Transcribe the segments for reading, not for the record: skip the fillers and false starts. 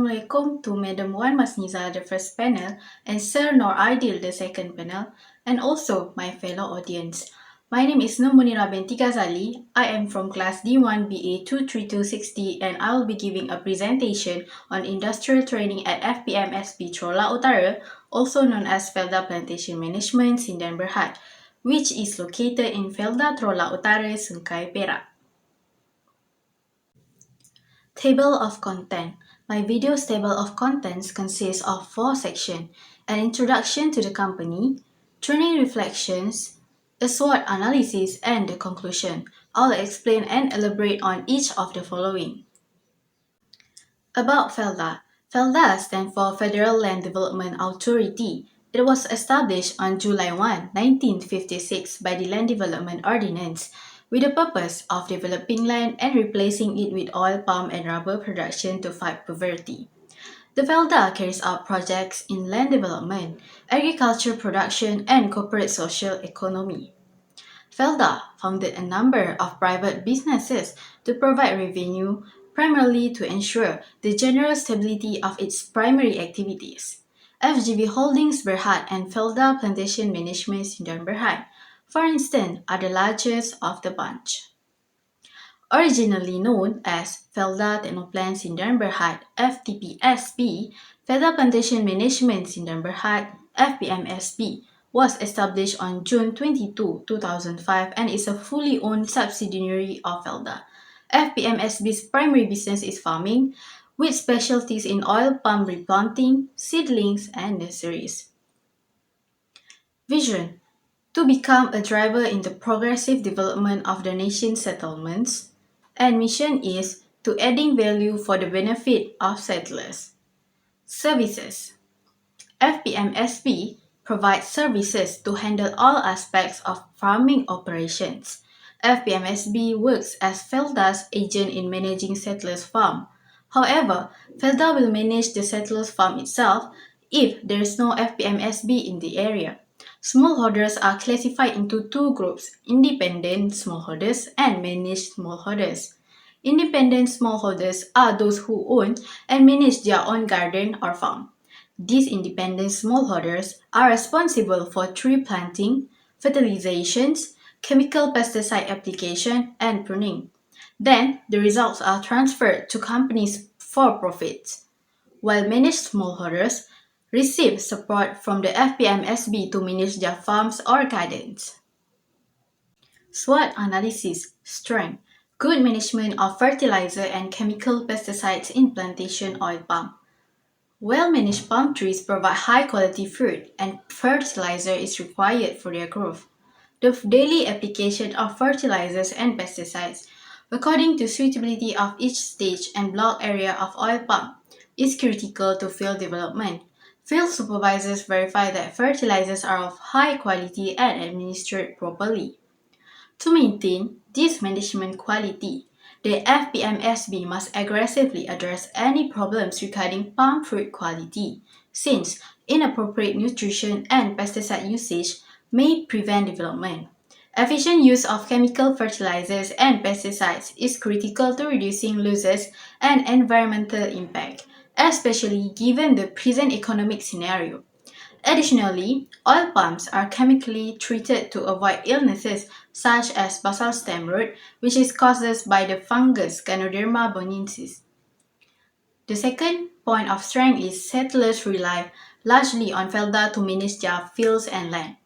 Assalamualaikum to Madam Wan Masniza, the first panel, and Sir Nor Aidil, the second panel, and also my fellow audience. My name is Nurmunirah binti Ghazali. I am from class D1 BA 23260 and I will be giving a presentation on industrial training at FPMSB Trola Utara, also known as Felda Plantation Management Sindan Berhad, which is located in Felda Trola Utara, Sungkai Perak. Table of Content. My video's table of contents consists of 4 sections: an introduction to the company, training reflections, a SWOT analysis, and the conclusion. I'll explain and elaborate on each of the following. About FELDA. FELDA stands for Federal Land Development Authority. It was established on July 1, 1956 by the Land Development Ordinance with the purpose of developing land and replacing it with oil palm and rubber production to fight poverty. The FELDA carries out projects in land development, agriculture production, and corporate social economy. FELDA founded a number of private businesses to provide revenue, primarily to ensure the general stability of its primary activities. FGB Holdings Berhad and Felda Plantation Management Sindan Berhad, for instance, are the largest of the bunch. Originally known as Felda Technoplan Sindan Berhad FTPSB, Felda Plantation Management Sindan Berhad FPMSB was established on June 22, 2005 and is a fully owned subsidiary of Felda. FPMSB's primary business is farming, with specialties in oil palm replanting, seedlings, and nurseries. Vision: to become a driver in the progressive development of the nation's settlements, and mission is to adding value for the benefit of settlers. Services: FPMSB provides services to handle all aspects of farming operations. FPMSB works as Felda's agent in managing settlers' farm. However, Felda will manage the settlers' farm itself if there is no FPMSB in the area. Smallholders are classified into 2 groups: independent smallholders and managed smallholders. Independent smallholders are those who own and manage their own garden or farm. These independent smallholders are responsible for tree planting, fertilizations, chemical pesticide application, and pruning. Then, the results are transferred to companies for profits, while managed smallholders receive support from the FPMSB to manage their farms or gardens. SWOT analysis. Strength: good management of fertilizer and chemical pesticides in plantation oil palm. Well-managed palm trees provide high-quality fruit, and fertilizer is required for their growth. The daily application of fertilizers and pesticides, according to suitability of each stage and block area of oil palm, is critical to field development. Field supervisors verify that fertilizers are of high quality and administered properly. To maintain this management quality, the FPMSB must aggressively address any problems regarding palm fruit quality, since inappropriate nutrition and pesticide usage may prevent development. Efficient use of chemical fertilizers and pesticides is critical to reducing losses and environmental impact, especially given the present economic scenario. Additionally, oil palms are chemically treated to avoid illnesses such as basal stem rot, which is caused by the fungus Ganoderma bonensis. The second point of strength is settlers rely largely on Felda to manage their fields and land.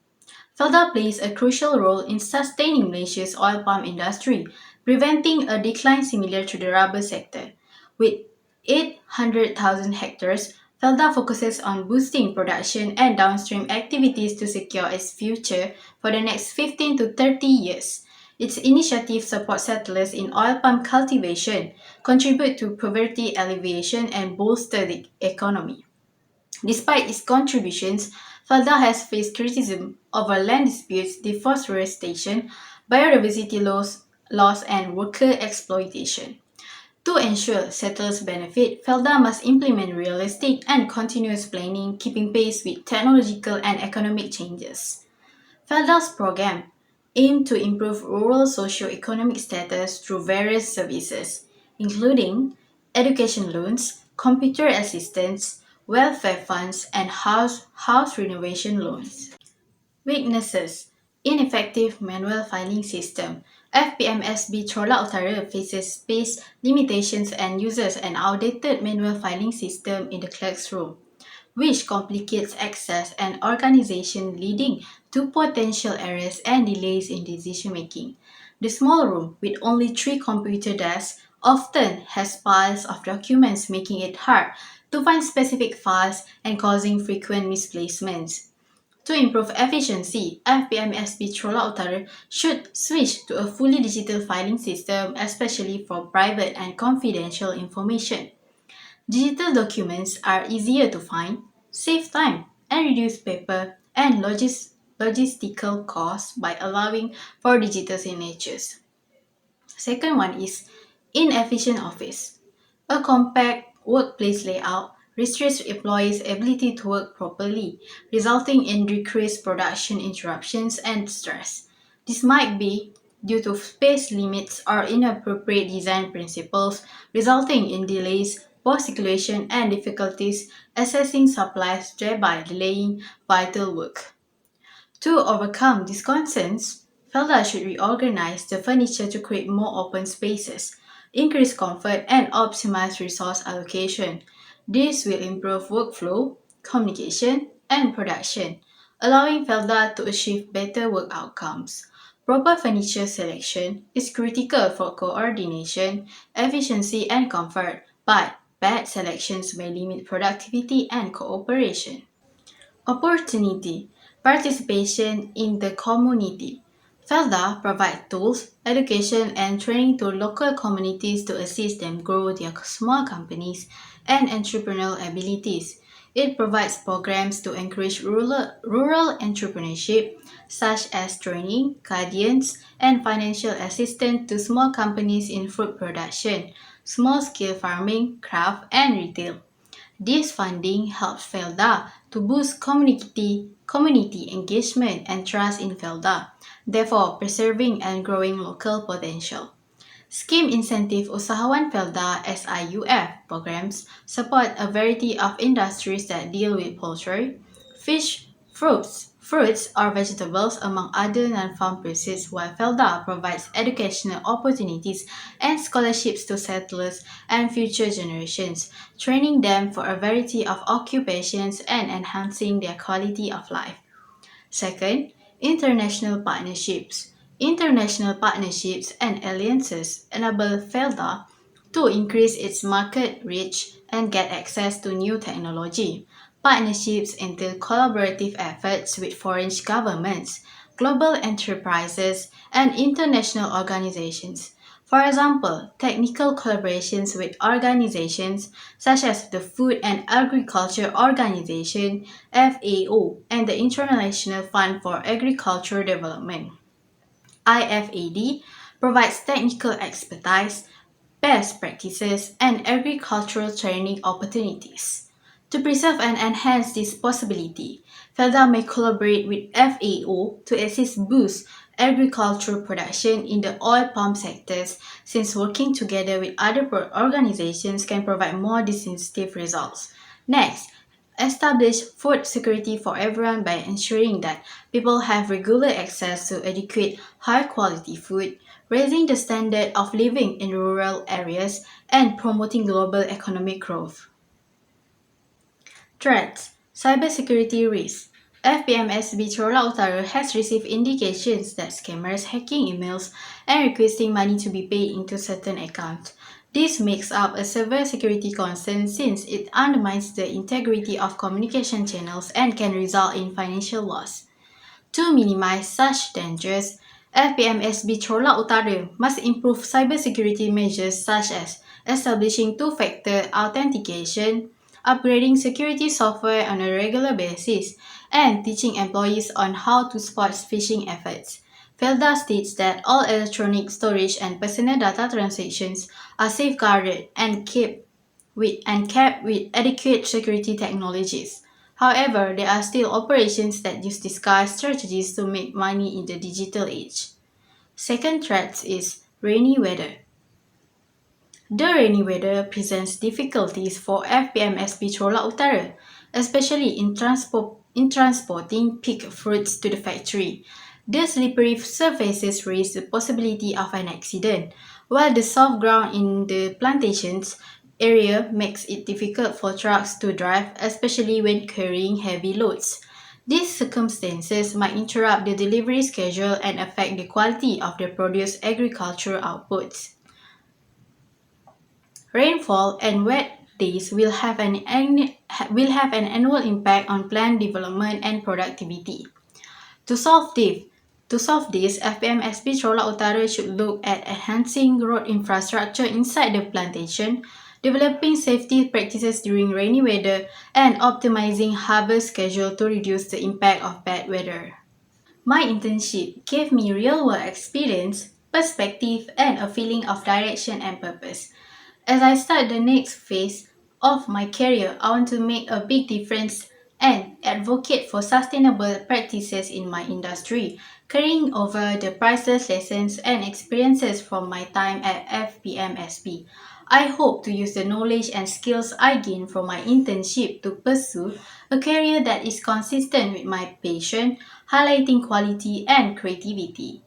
Felda plays a crucial role in sustaining Malaysia's oil palm industry, preventing a decline similar to the rubber sector. With 800,000 hectares, Felda focuses on boosting production and downstream activities to secure its future for the next 15 to 30 years. Its initiatives support settlers in oil palm cultivation, contribute to poverty alleviation, and bolster the economy. Despite its contributions, Felda has faced criticism over land disputes, deforestation, biodiversity loss, and worker exploitation. To ensure settlers benefit, Felda must implement realistic and continuous planning, keeping pace with technological and economic changes. Felda's program aim to improve rural socio-economic status through various services, including education loans, computer assistance, welfare funds, and house renovation loans. Weaknesses: ineffective manual filing system. FPMSB Chola Utara faces space limitations and uses an outdated manual filing system in the clerk's room, which complicates access and organization, leading to potential errors and delays in decision making. The small room, with only 3 computer desks, often has piles of documents, making it hard to find specific files and causing frequent misplacements. To improve efficiency, FPMSB Chola Utara should switch to a fully digital filing system, especially for private and confidential information. Digital documents are easier to find, save time, and reduce paper and logistical costs by allowing for digital signatures. Second one is inefficient office. A compact workplace layout restricts employees' ability to work properly, resulting in decreased production interruptions and stress. This might be due to space limits or inappropriate design principles, resulting in delays, poor circulation, and difficulties accessing supplies, thereby delaying vital work. To overcome these concerns, Felda should reorganize the furniture to create more open spaces, increase comfort, and optimize resource allocation. This will improve workflow, communication, and production, allowing Felda to achieve better work outcomes. Proper furniture selection is critical for coordination, efficiency, and comfort, but bad selections may limit productivity and cooperation. Opportunity: participation in the community. Felda provides tools, education, and training to local communities to assist them grow their small companies and entrepreneurial abilities. It provides programs to encourage rural entrepreneurship, such as training, guidance, and financial assistance to small companies in food production, small scale farming, craft, and retail. This funding helps Felda to boost community engagement and trust in Felda, therefore preserving and growing local potential. Scheme Incentive Usahawan Felda SIUF programs support a variety of industries that deal with poultry, fish, fruits or vegetables among other non-farm pursuits, while Felda provides educational opportunities and scholarships to settlers and future generations, training them for a variety of occupations and enhancing their quality of life. Second, international partnerships. International partnerships and alliances enable Felda to increase its market reach and get access to new technology. Partnerships entail collaborative efforts with foreign governments, global enterprises, and international organizations. For example, technical collaborations with organizations such as the Food and Agriculture Organization (FAO) and the International Fund for Agricultural Development (IFAD) provides technical expertise, best practices, and agricultural training opportunities. To preserve and enhance this possibility, FELDA may collaborate with FAO to assist boost agricultural production in the oil palm sectors, since working together with other organizations can provide more decisive results. Next, establish food security for everyone by ensuring that people have regular access to adequate, high quality food, raising the standard of living in rural areas, and promoting global economic growth. Threats: cybersecurity risks. FPMSB Chorla Utara has received indications that scammers hacking emails and requesting money to be paid into certain accounts. This makes up a severe security concern since it undermines the integrity of communication channels and can result in financial loss. To minimize such dangers, FPMSB Chorla Utara must improve cybersecurity measures such as establishing two-factor authentication, upgrading security software on a regular basis, and teaching employees on how to spot phishing efforts. Felda states that all electronic storage and personal data transactions are safeguarded and kept with adequate security technologies. However, there are still operations that use disguised strategies to make money in the digital age. Second threat is rainy weather. The rainy weather presents difficulties for FPMSP Chorlak Utara, especially in transporting picked fruits to the factory. The slippery surfaces raise the possibility of an accident, while the soft ground in the plantations area makes it difficult for trucks to drive, especially when carrying heavy loads. These circumstances might interrupt the delivery schedule and affect the quality of the produce agricultural outputs. Rainfall and wet days will have an annual impact on plant development and productivity. To solve this, FPMSB Chorlak Utara should look at enhancing road infrastructure inside the plantation, developing safety practices during rainy weather, and optimizing harvest schedule to reduce the impact of bad weather. My internship gave me real-world experience, perspective, and a feeling of direction and purpose. As I start the next phase of my career, I want to make a big difference and advocate for sustainable practices in my industry, carrying over the priceless lessons and experiences from my time at FPMSP. I hope to use the knowledge and skills I gained from my internship to pursue a career that is consistent with my passion, highlighting quality and creativity.